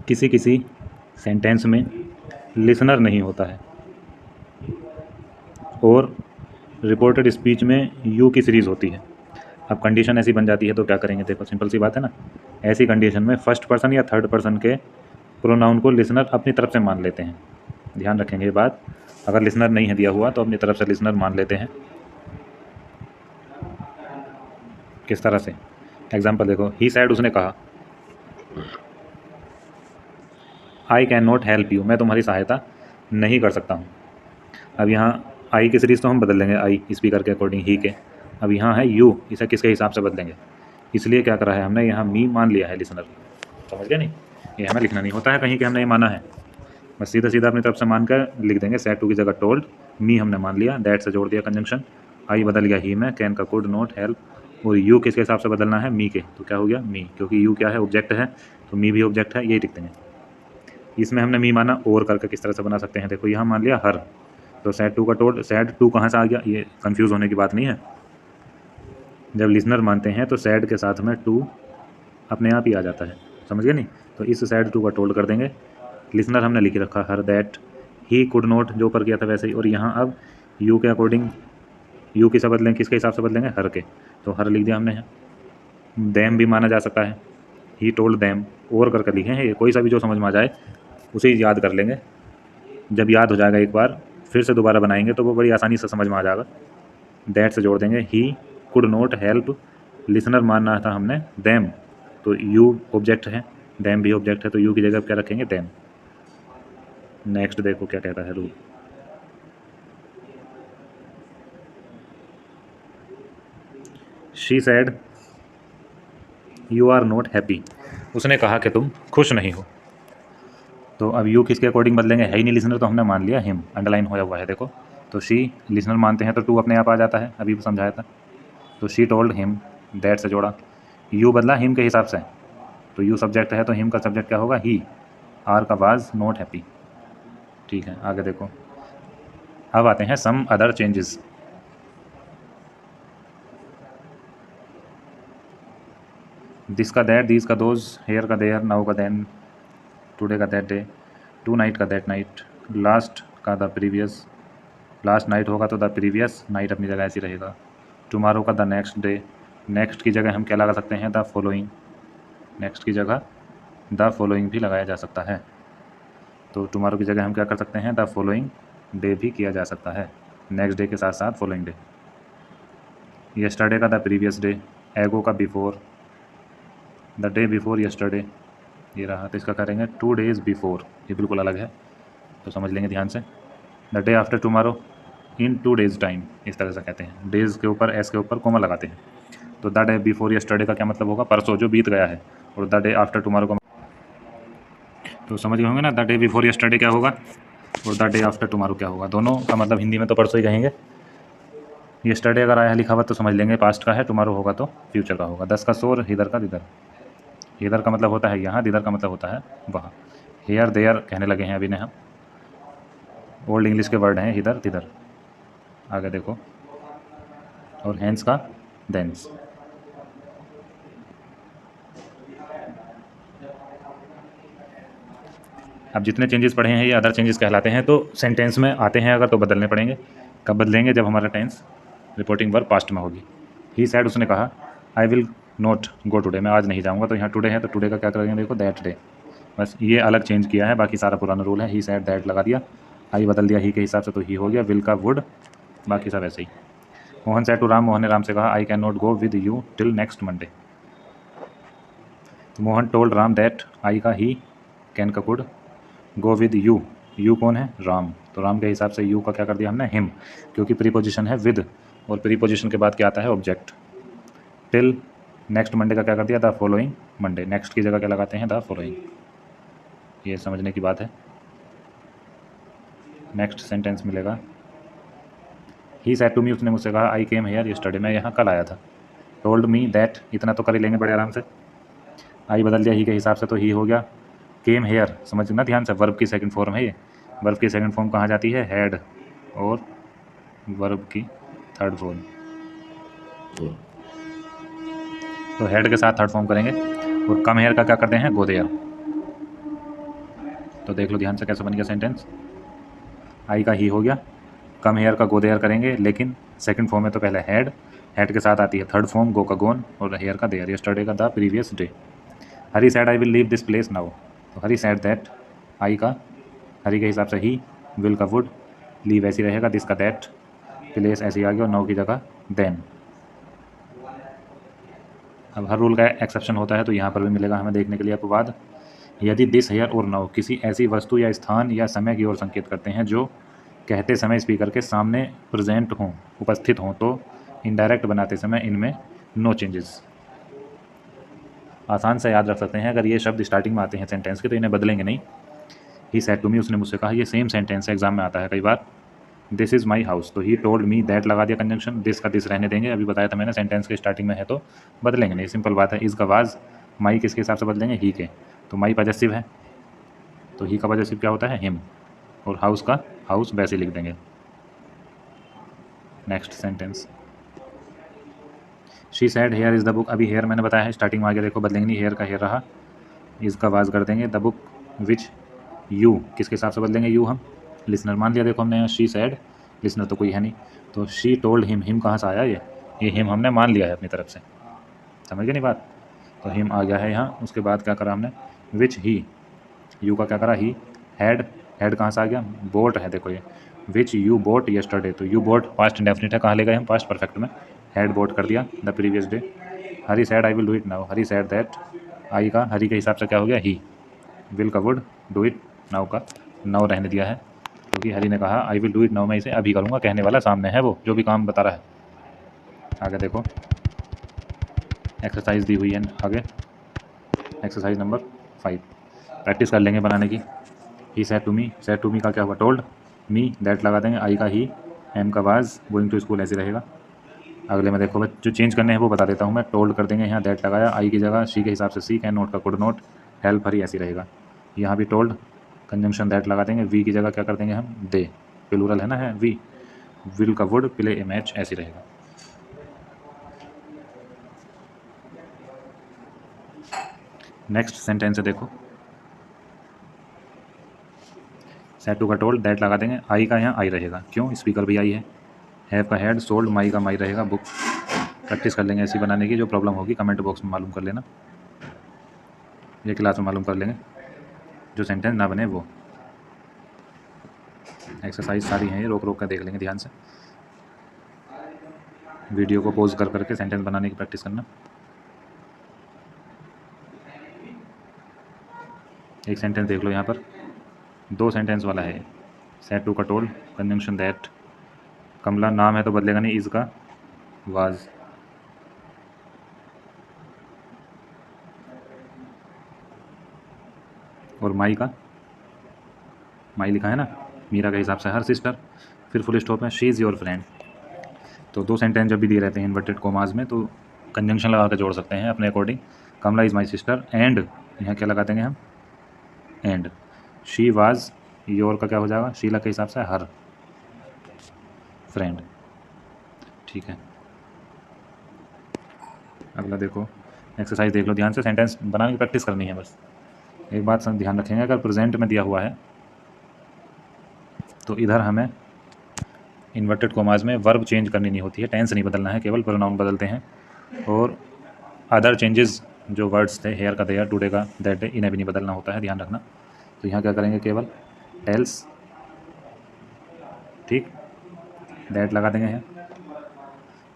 किसी किसी सेंटेंस में लिसनर नहीं होता है और रिपोर्टेड स्पीच में यू की सीरीज़ होती है। अब कंडीशन ऐसी बन जाती है तो क्या करेंगे, देखो सिंपल सी बात है ना। ऐसी कंडीशन में फर्स्ट पर्सन या थर्ड पर्सन के प्रोनाउन को लिसनर अपनी तरफ से मान लेते हैं। ध्यान रखेंगे ये बात, अगर लिसनर नहीं है दिया हुआ तो अपनी तरफ से लिसनर मान लेते हैं। किस तरह से, एग्जाम्पल देखो, ही सैड, उसने कहा, I can not help you, मैं तुम्हारी सहायता नहीं कर सकता हूँ। अब यहाँ आई की सीरीज़ तो हम बदल लेंगे, आई स्पीकर के अकॉर्डिंग ही के। अब यहाँ है यू, इसे किसके हिसाब से बदलेंगे, इसलिए क्या करा है हमने, यहाँ मी मान लिया है लिसनर। समझ गया नहीं, ये हमें लिखना नहीं होता है कहीं कि हमने ये माना है, बस सीधा सीधा अपनी तरफ से मान कर लिख देंगे। सैड टू की जगह टोल्ड, मी हमने मान लिया, दैट से जोड़ दिया कंजंक्शन, आई बदल गया ही में, कैन का कुड नॉट हेल्प, और यू किसके हिसाब से बदलना है, मी के, तो क्या हो गया मी, क्योंकि यू क्या है, ऑब्जेक्ट है, तो मी भी ऑब्जेक्ट है, यही लिख देंगे। इसमें हमने मी माना, और करके किस तरह से बना सकते हैं, देखो यहाँ मान लिया हर, तो सैड टू का टोल्ड, सैड टू कहाँ से आ गया, ये कंफ्यूज होने की बात नहीं है। जब लिसनर मानते हैं तो सैड के साथ में टू अपने आप ही आ जाता है, समझ गए नहीं। तो इस सैड टू का टोल्ड कर देंगे, लिसनर हमने लिख रखा हर, दैट ही कुड नॉट जो ऊपर किया था वैसे ही, और यहाँ अब यू के अकॉर्डिंग यू किसे बदलेंगे, किसके हिसाब से बदलेंगे, हर के, तो हर लिख दिया हमने यहाँ। दैम भी माना जा सकता है, ही टोल्ड दैम, और करके लिखे हैं, ये कोई सा भी जो समझ में आ जाए उसे याद कर लेंगे। जब याद हो जाएगा एक बार फिर से दोबारा बनाएंगे तो वो बड़ी आसानी से समझ में आ जाएगा। दैट से जोड़ देंगे, he could not help, listener मानना था हमने दैम, तो यू ऑब्जेक्ट है, दैम भी ऑब्जेक्ट है, तो यू की जगह क्या रखेंगे, दैम। नेक्स्ट देखो क्या कहता है rule, she said you are not happy, उसने कहा कि तुम खुश नहीं हो। तो अब यू किसके अकॉर्डिंग बदलेंगे, है ही नहीं लिसनर, तो हमने मान लिया हिम, अंडरलाइन होया हुआ है देखो। तो शी, लिसनर मानते हैं तो टू अपने आप आ जाता है, अभी समझाया था। तो शी टोल्ड हिम, दैट से जोड़ा, यू बदला हिम के हिसाब से, तो यू सब्जेक्ट है तो हिम का सब्जेक्ट क्या होगा, ही, आर का वाज नॉट हैप्पी। ठीक है, आगे देखो, अब आते हैं सम अदर चेंजेस। दिस का दैट, दिस का दोज, हेयर का देयर, नाउ का देन, टुडे का दैट डे, टू नाइट का दैट नाइट, लास्ट का द प्रीवियस, लास्ट नाइट होगा तो द प्रीवियस नाइट अपनी जगह ऐसी रहेगा, टुमारो का द नेक्स्ट डे, नेक्स्ट की जगह हम क्या लगा सकते हैं, द फॉलोइंग, नेक्स्ट की जगह द फॉलोइंग भी लगाया जा सकता है। तो टुमारो की जगह हम क्या कर सकते हैं, द फॉलोइंग डे भी किया जा सकता है, नेक्स्ट डे के साथ साथ फॉलोइंग डे। यस्टरडे का द प्रीवियस डे, एगो का before, the day before yesterday, ये रहा, तो इसका करेंगे 2 days बिफोर, ये बिल्कुल अलग है तो समझ लेंगे ध्यान से। The day after tomorrow in 2 days time, इस तरह से कहते हैं, डेज़ के ऊपर एस के ऊपर कोमा लगाते हैं। तो द डे बिफोर यस्टरडे का क्या मतलब होगा, परसों जो बीत गया है, और द डे आफ्टर टुमारो का, तो समझ गए होंगे ना, द डे बिफोर यस्टरडे क्या होगा और द डे आफ्टर टुमारो क्या होगा, दोनों का मतलब हिंदी में तो परसों ही कहेंगे। यस्टरडे अगर आया है लिखा हुआ तो समझ लेंगे पास्ट का है, टुमारो होगा तो फ्यूचर का होगा। 10 का शोर, हिदर का दिदर, इधर का मतलब होता है यहाँ, दिदर का मतलब होता है वहाँ। हेयर देयर कहने लगे हैं अभी ने हम, ओल्ड इंग्लिश के वर्ड हैं इधर तिधर। आगे देखो, और हैंड्स का देंस। अब जितने चेंजेस पढ़े हैं ये अदर चेंजेस कहलाते हैं, तो सेंटेंस में आते हैं अगर तो बदलने पड़ेंगे। कब बदलेंगे, जब हमारा टेंस रिपोर्टिंग वर्ब पास्ट में होगी। ही सैड, उसने कहा, I will not go today, मैं आज नहीं जाऊँगा, तो यहाँ टुडे है तो टुडे का क्या करेंगे, देखो दैट डे, बस ये अलग चेंज किया है, बाकी सारा पुराना रूल है। ही सैड दैट लगा दिया, आई बदल दिया ही के हिसाब से तो ही हो गया, विल का वुड, बाकी सब ऐसे ही। मोहन सैड टू राम, मोहन ने राम से कहा, I can not go with you till next Monday. Mohan told Ram that, I का ही, कैन का could, go with you, you कौन है, राम, तो राम के हिसाब से यू का क्या कर दिया हमने, हिम, क्योंकि प्रीपोजिशन है विद, और प्रीपोजिशन के बाद क्या आता है, ऑब्जेक्ट। टिल नेक्स्ट मंडे का क्या कर दिया, द फॉलोइंग मंडे, नेक्स्ट की जगह क्या लगाते हैं, द फॉलोइंग, ये समझने की बात है। नेक्स्ट सेंटेंस मिलेगा, ही सैड टू मी, उसने मुझसे कहा, आई केम हेयर यस्टरडे, मैं यहाँ कल आया था। टोल्ड मी दैट, इतना तो कर ही लेंगे बड़े आराम से, आई बदल दिया ही के हिसाब से तो ही हो गया। केम हेयर, समझना ध्यान से, वर्ब की सेकंड फॉर्म है ये, वर्ब की सेकंड फॉर्म कहाँ जाती है, हैड, और वर्ब की थर्ड फॉर्म, तो हेड के साथ थर्ड फॉर्म करेंगे। और कम हेयर का क्या करते हैं, गो देयर, तो देख लो ध्यान से कैसे बन गया सेंटेंस। आई का ही हो गया, कम हेयर का गो देयर करेंगे, लेकिन सेकंड फॉर्म में तो पहले हैड, हैड के साथ आती है थर्ड फॉर्म गो का गोन और हेयर का देयर, यस्टरडे का the previous day. Hari said I will leave this place now, तो हरी सैड दैट, आई का हरी के हिसाब से ही, विल का वुड, लीव ऐसी रहेगा, दिस का दैट, प्लेस ऐसी आ गई और नाउ की जगह देन। अब हर रूल का एक्सेप्शन होता है, तो यहाँ पर भी मिलेगा हमें देखने के लिए अपवाद। यदि दिस हेयर और नाउ किसी ऐसी वस्तु या स्थान या समय की ओर संकेत करते हैं जो कहते समय स्पीकर के सामने प्रेजेंट हों, उपस्थित हों, तो इनडायरेक्ट बनाते समय इनमें नो चेंजेस। आसान से याद रख सकते हैं, अगर ये शब्द स्टार्टिंग में आते हैं सेंटेंस के तो इन्हें बदलेंगे नहीं। ही सेड टू मी, उसने मुझसे कहा, ये सेम सेंटेंस है, एग्जाम में आता है कई बार। दिस इज़ माई हाउस, तो ही टोल्ड मी, दैट लगा दिया कंजंक्शन, दिस का दिस रहने देंगे, अभी बताया था मैंने सेंटेंस के स्टार्टिंग में है तो बदलेंगे नहीं, सिंपल बात है। इज़ का वाज, माई किसके हिसाब से बदलेंगे, ही के, तो माई पॉजेसिव है तो ही का पॉजेसिव क्या होता है, हिम, और हाउस का हाउस वैसे लिख देंगे। Next sentence, she said here is the book, अभी हेयर मैंने बताया है स्टार्टिंग में, आगे देखो बदलेंगे नहीं, हेयर का हेयर रहा, इज़ का वाज कर देंगे, द बुक विच यू किसके हिसाब से बदलेंगे, यू हम लिसनर मान लिया, देखो हमने यहाँ शी सैड, लिसनर तो कोई है नहीं, तो शी टोल्ड हिम, हिम कहाँ से आया, ये हिम हमने मान लिया है अपनी तरफ से, समझ गए नहीं बात, तो हिम आ गया है यहाँ। उसके बाद क्या करा हमने, विच ही, यू का क्या करा, ही, हैड, हैड कहाँ से आ गया, बोट है, देखो ये विच यू बोट यस्टरडे, तो यू बोट पास्ट इंडेफिनिट है, कहाँ ले गए हम, पास्ट परफेक्ट में, हैड बोट कर दिया the previous day. Hari said I will do it now, Hari said that, I का हरी के हिसाब से क्या हो गया, ही, विल का वुड, डू इट नाउ का नाउ रहने दिया है, क्योंकि हरी ने कहा I will do it now, मैं इसे अभी करूँगा, कहने वाला सामने है वो जो भी काम बता रहा है। आगे देखो एक्सरसाइज दी हुई है, आगे एक्सरसाइज नंबर 5 प्रैक्टिस कर लेंगे बनाने की। He said to me, said to me का क्या हुआ, टोल्ड मी, दैट लगा देंगे, आई का ही, एम का वाज, गोइंग टू स्कूल ऐसे रहेगा। अगले में देखो जो चेंज करने हैं वो बता देता हूँ मैं, टोल्ड कर देंगे यहाँ, दैट लगाया, आई की जगह शी के हिसाब से सी, कैन नोट का कुड नोट, हेल्प हरी ऐसी रहेगा। यहाँ भी टोल्ड कंजंक्शन दैट लगा देंगे, वी की जगह क्या कर देंगे हम, दे, प्लूरल है ना, है वी, विल का वुड, प्ले ए मैच ऐसी रहेगा। नेक्स्ट सेंटेंस है देखो, सेड टू का टोल्ड, दैट लगा देंगे, आई का यहाँ आई रहेगा, क्यों, स्पीकर भी आई है, हैव का हैड, सोल्ड माई का माई रहेगा, बुक। प्रैक्टिस कर लेंगे ऐसी बनाने की, जो प्रॉब्लम होगी कमेंट बॉक्स में मालूम कर लेना, ये क्लास में मालूम कर लेंगे, जो सेंटेंस ना बने वो। एक्सरसाइज सारी हैं ये, रोक रोक कर देख लेंगे ध्यान से, वीडियो को पॉज कर करके सेंटेंस बनाने की प्रैक्टिस करना। एक सेंटेंस देख लो यहाँ पर, दो सेंटेंस वाला है, सेड टू का टोल्ड, कंजंक्शन दैट, कमला नाम है तो बदलेगा नहीं, इज़ का वाज, और माई का माई लिखा है ना, मीरा के हिसाब से हर सिस्टर, फिर फुल स्टॉप है, शी इज़ योर फ्रेंड। तो दो सेंटेंस जब भी दिए रहते हैं इन्वर्टेड कोमाज में तो कंजंक्शन लगा कर जोड़ सकते हैं अपने according. Kamala is my sister and, यहाँ क्या लगा देंगे हम, एंड। शी वाज, योर का क्या हो जाएगा, शीला के हिसाब से हर फ्रेंड, ठीक है। अगला देखो एक्सरसाइज देख लो ध्यान से, सेंटेंस बनाने की प्रैक्टिस करनी है बस। एक बात ध्यान रखेंगे, अगर प्रेजेंट में दिया हुआ है तो इधर हमें इन्वर्टेड कोमाज में वर्ब चेंज करनी नहीं होती है, टेंस नहीं बदलना है, केवल प्रोनाउन बदलते हैं, और अदर चेंजेस जो वर्ड्स थे, हेयर का देयर, टुडे का दैट डे, इन्हें भी नहीं बदलना होता है, ध्यान रखना। तो यहाँ क्या करेंगे, केवल टेल्स, ठीक, दैट लगा देंगे यहाँ,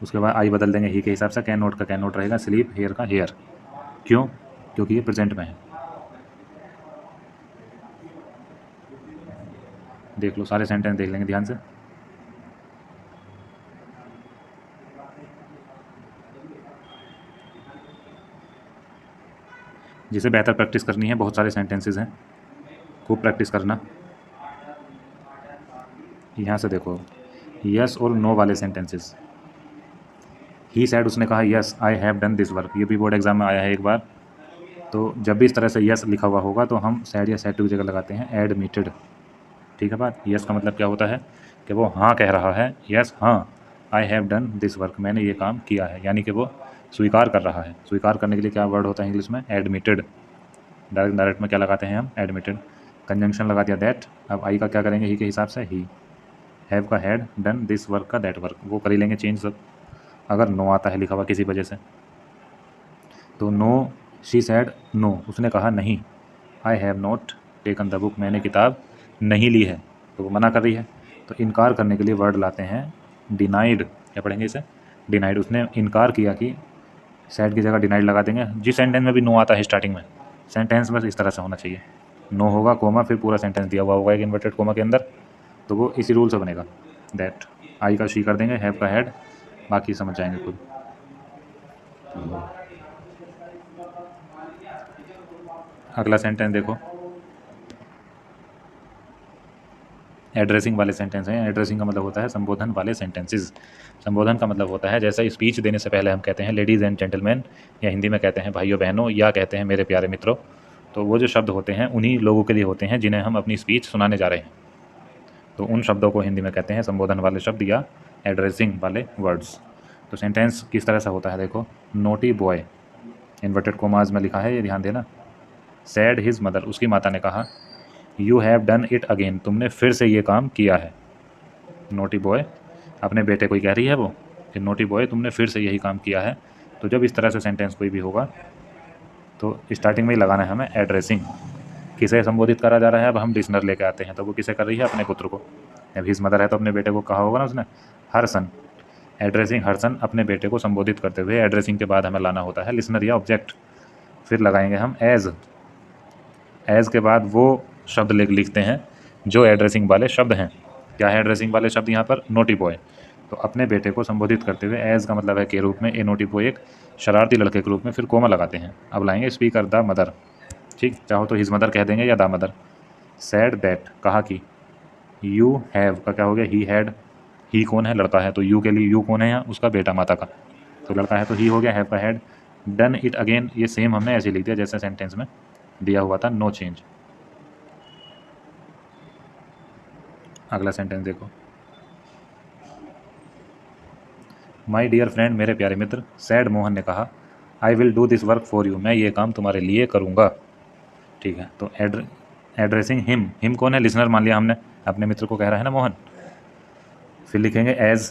उसके बाद आई बदल देंगे ही के हिसाब से, कैन नोट का कैन नोट रहेगा, स्लीप हेयर का हेयर, क्यों, क्योंकि ये प्रेजेंट में है। देख लो सारे सेंटेंस देख लेंगे ध्यान से। जिसे बेहतर प्रैक्टिस करनी है, बहुत सारे सेंटेंसेस हैं, खूब प्रैक्टिस करना। यहाँ से देखो यस और नो वाले सेंटेंसेस, ही सैड, उसने कहा yes I have done this work, ये भी बोर्ड एग्जाम में आया है एक बार, तो जब भी इस तरह से यस लिखा हुआ होगा तो हम सैड या सैड टू की जगह लगाते हैं एडमिटेड, ठीक है बात। यस का मतलब क्या होता है कि वो हाँ कह रहा है, यस हाँ, I have done this work, मैंने ये काम किया है, यानी कि वो स्वीकार कर रहा है। स्वीकार करने के लिए क्या वर्ड होता है इंग्लिश में, एडमिटेड, डायरेक्ट में क्या लगाते हैं हम, एडमिटेड। कंजंक्शन लगा दिया दैट। अब आई का क्या करेंगे, ही के हिसाब से ही। हैव का हैड डन दिस वर्क का दैट वर्क, वो कर ही लेंगे चेंज सब। अगर नो आता है लिखा हुआ किसी वजह से, तो नो शी सैड नो, उसने कहा नहीं। I have not taken the book, मैंने किताब नहीं ली है, तो वो मना कर रही है। तो इनकार करने के लिए वर्ड लाते हैं डिनाइड। क्या पढ़ेंगे इसे, डिनाइड। उसने इनकार किया कि सैड की जगह डिनाइड लगा देंगे। जिस सेंटेंस में भी नो आता है स्टार्टिंग में, सेंटेंस बस इस तरह से होना चाहिए, नो होगा कोमा फिर पूरा सेंटेंस दिया हुआ होगा एक इन्वर्टेड कोमा के अंदर, तो वो इसी रूल से बनेगा। दैट, आई का शी कर देंगे, हैव का हैड, बाकी समझ जाएंगे खुद। अगला सेंटेंस देखो, एड्रेसिंग वाले सेंटेंस हैं। एड्रेसिंग का मतलब होता है संबोधन वाले सेंटेंसेस। संबोधन का मतलब होता है जैसे स्पीच देने से पहले हम कहते हैं लेडीज़ एंड जेंटलमैन, या हिंदी में कहते हैं भाइयों बहनों, या कहते हैं मेरे प्यारे मित्रों। तो वो जो शब्द होते हैं उन्हीं लोगों के लिए होते हैं जिन्हें हम अपनी स्पीच सुनाने जा रहे हैं। तो उन शब्दों को हिंदी में कहते हैं संबोधन वाले शब्द या एड्रेसिंग वाले वर्ड्स। तो सेंटेंस किस तरह से होता है देखो, नोटी बॉय, इन्वर्टेड कोमाज में लिखा है, ये ध्यान देना। सैड हिज मदर, उसकी माता ने कहा। You have done it again, तुमने फिर से ये काम किया है। नोटी बॉय अपने बेटे को ही कह रही है वो कि नोटी बॉय तुमने फिर से यही काम किया है। तो जब इस तरह से सेंटेंस कोई भी होगा तो स्टार्टिंग में ही लगाना है हमें एड्रेसिंग। किसे संबोधित करा जा रहा है, अब हम लिसनर लेके आते हैं, तो वो किसे कर रही है, अपने पुत्र को। अब हिज मदर है तो अपने बेटे को कहा होगा ना उसने, हर सन, एड्रेसिंग हर सन, अपने बेटे को संबोधित करते हुए। एड्रेसिंग के बाद हमें लाना होता है लिसनर या ऑब्जेक्ट। फिर लगाएंगे हम एज। एज के बाद वो शब्द लिखते हैं जो एड्रेसिंग वाले शब्द हैं। क्या है एड्रेसिंग वाले शब्द यहाँ पर, नोटी बॉय। तो अपने बेटे को संबोधित करते हुए एज का मतलब है के रूप में, ए नोटी बॉय एक शरारती लड़के के रूप में, फिर कोमा लगाते हैं। अब लाएंगे स्पीकर द मदर, ठीक, चाहो तो हिज मदर कह देंगे या द मदर। सैड दैट, कहा कि। यू हैव का क्या हो गया, ही हैड। ही कौन है, लड़का है, तो यू के लिए यू कौन है यहाँ, उसका बेटा, माता का। तो लड़का है तो ही हो गया, हैव का हैड। डन इट अगेन, ये सेम हमने ऐसे लिख दिया जैसे सेंटेंस में दिया हुआ था, नो चेंज। अगला सेंटेंस देखो, माई डियर फ्रेंड, मेरे प्यारे मित्र, सैड मोहन ने कहा। I will do this work for you, मैं ये काम तुम्हारे लिए करूँगा। ठीक है, तो एड्रेसिंग हिम, हिम कौन है, लिसनर मान लिया हमने, अपने मित्र को कह रहा है ना मोहन। फिर लिखेंगे एज,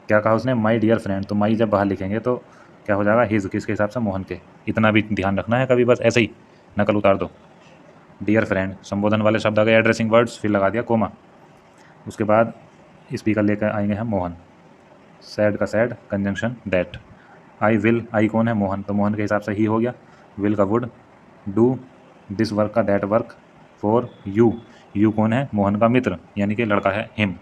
क्या कहा उसने, माई डियर फ्रेंड, तो माई जब बाहर लिखेंगे तो क्या हो जाएगा, हिज, किसके हिसाब से, मोहन के। इतना भी ध्यान रखना है, कभी बस ऐसे ही नकल उतार दो। डियर फ्रेंड, संबोधन वाले शब्द आ गए, एड्रेसिंग वर्ड्स, फिर लगा दिया कोमा। उसके बाद स्पीकर लेकर आएंगे हम मोहन। सैड का said, conjunction that. I will, I कौन है, मोहन, तो मोहन के हिसाब से ही हो गया। विल का वुड। डू दिस वर्क का that work for you, you कौन है, मोहन का मित्र यानी कि लड़का है, हिम।